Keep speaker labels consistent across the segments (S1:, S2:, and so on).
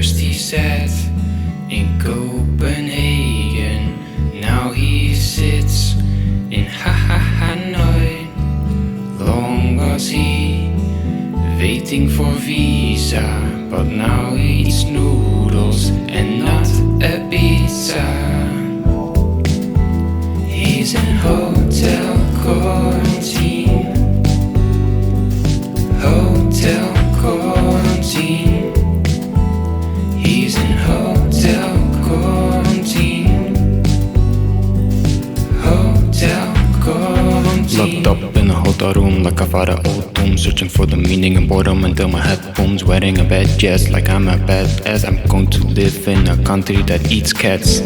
S1: First he sat in Copenhagen, now he sits in Hanoi. Long was he waiting for visa, but now he eats noodles and not a pizza. He's in hotel quarantine. Hotel quarantine. He's in hotel quarantine. Hotel quarantine. Locked up in a hotel room like I've had an old tomb, searching for the meaning and boredom until my head booms. Wearing a bad yes like I'm a badass. I'm going to live in a country that eats cats.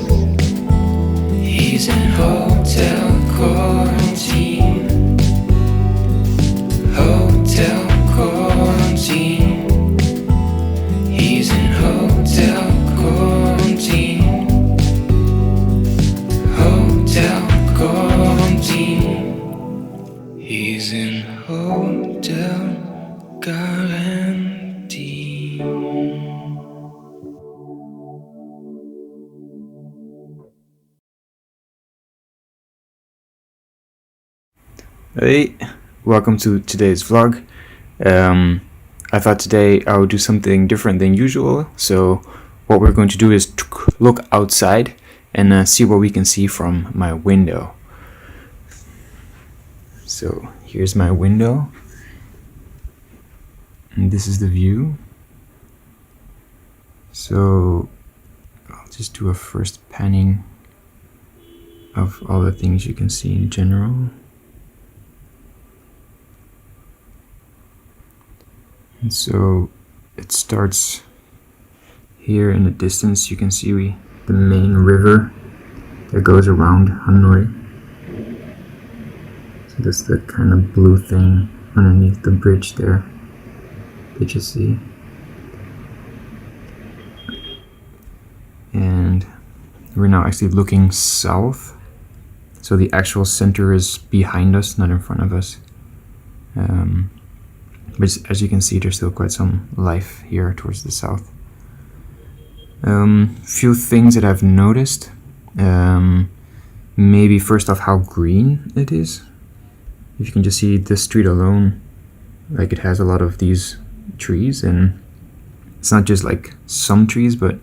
S1: He's in hotel quarantine. Hotel quarantine. He's in hotel quarantine. Hotel quarantine. He's in hotel quarantine.
S2: Hey, welcome to today's vlog. I thought today I would do something different than usual. So what we're going to do is look outside and see what we can see from my window. So here's my window. And this is the view. So I'll just do a first panning of all the things you can see in general. And so it starts here in the distance. You can see the main river that goes around Hanoi. So that's the kind of blue thing underneath the bridge there that you see. And we're now actually looking south. So the actual center is behind us, not in front of us. But as you can see, there's still quite some life here towards the south. Few things that I've noticed. Maybe first off, how green it is. If you can just see this street alone, like it has a lot of these trees, and it's not just like some trees, but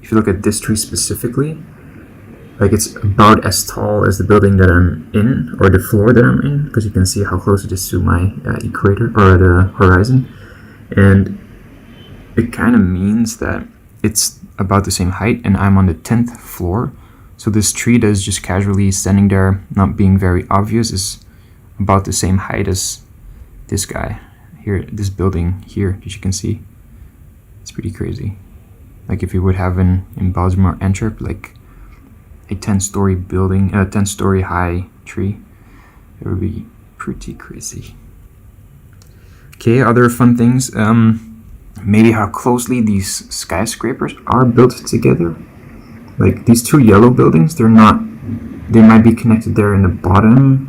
S2: if you look at this tree specifically, like it's about as tall as the building that I'm in, or the floor that I'm in, because you can see how close it is to my equator, or the horizon. And it kind of means that it's about the same height, and I'm on the 10th floor. So this tree that is just casually standing there, not being very obvious, is about the same height as this guy here, this building here that you can see. It's pretty crazy. Like if you would have in Belgium or Antwerp, like a 10-story building, a 10-story high tree, it would be pretty crazy. Okay, other fun things. Maybe how closely these skyscrapers are built together. Like these two yellow buildings, they might be connected there in the bottom,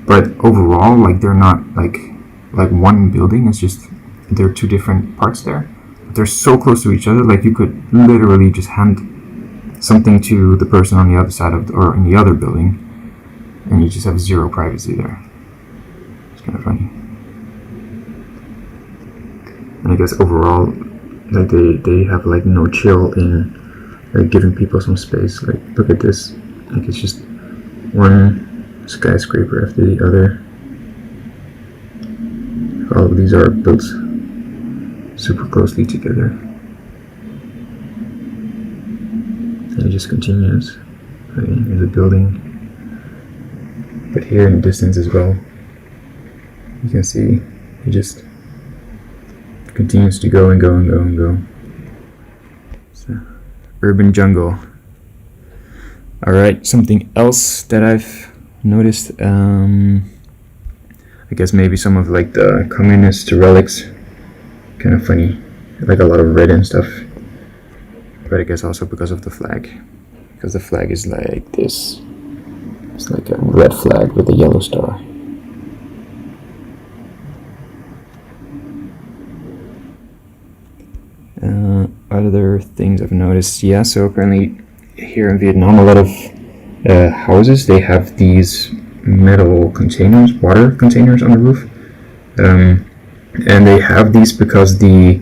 S2: but overall, like they're not like one building. It's just they're two different parts there. They're so close to each other, like you could literally just hand something to the person on the other side of or in the other building, and you just have zero privacy there. It's kind of funny. And I guess overall, like they have like no chill in like giving people some space. Like look at this, like it's just one skyscraper after the other. All of these are built super closely together. And it just continues. Okay, here's a building. But here in the distance as well, you can see it just continues to go and go and go and go. So, urban jungle. Alright, something else that I've noticed, I guess maybe some of like the communist relics, kind of funny, like a lot of red and stuff. But I guess also because of the flag, because the flag is like this. It's like a red flag with a yellow star. other things I've noticed, yeah, so apparently here in Vietnam, a lot of houses, they have these metal containers, water containers on the roof, and they have these because the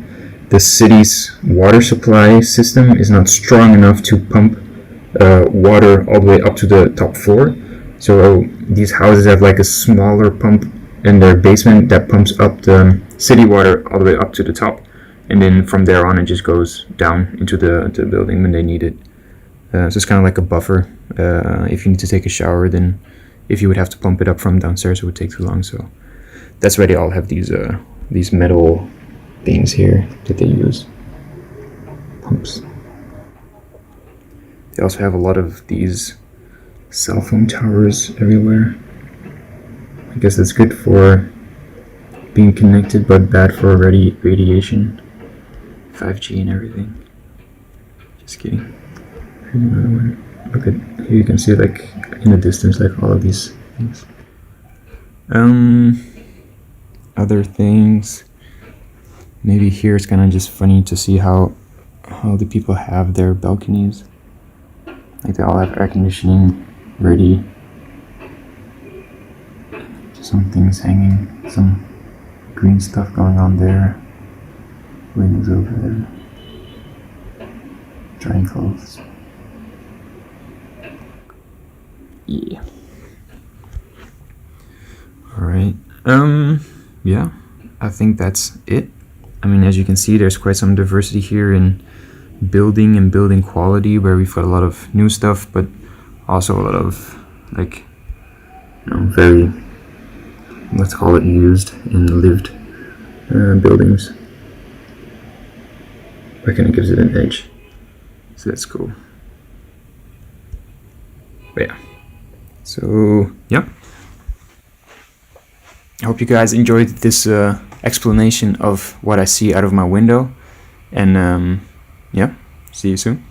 S2: city's water supply system is not strong enough to pump water all the way up to the top floor. So these houses have like a smaller pump in their basement that pumps up the city water all the way up to the top, and then from there on it just goes down into the building when they need it. So it's kind of like a buffer. If you need to take a shower, then if you would have to pump it up from downstairs, it would take too long. So that's why they all have these metal things here that they use, pumps. They also have a lot of these cell phone towers everywhere. I guess that's good for being connected, but bad for radiation, 5G and everything. Just kidding. Here's another one. Look at here, you can see like in the distance, like all of these things. Other things. Maybe here it's kind of just funny to see how the people have their balconies. Like they all have air conditioning ready. Some things hanging, some green stuff going on there. Windows over there. Drying clothes. Yeah. Alright. Yeah. I think that's it. I mean, as you can see, there's quite some diversity here in building and building quality, where we've got a lot of new stuff, but also a lot of, like, very, let's call it, used and lived buildings. That kind of gives it an edge. So that's cool. But yeah. So, yeah. I hope you guys enjoyed this explanation of what I see out of my window. And yeah, see you soon.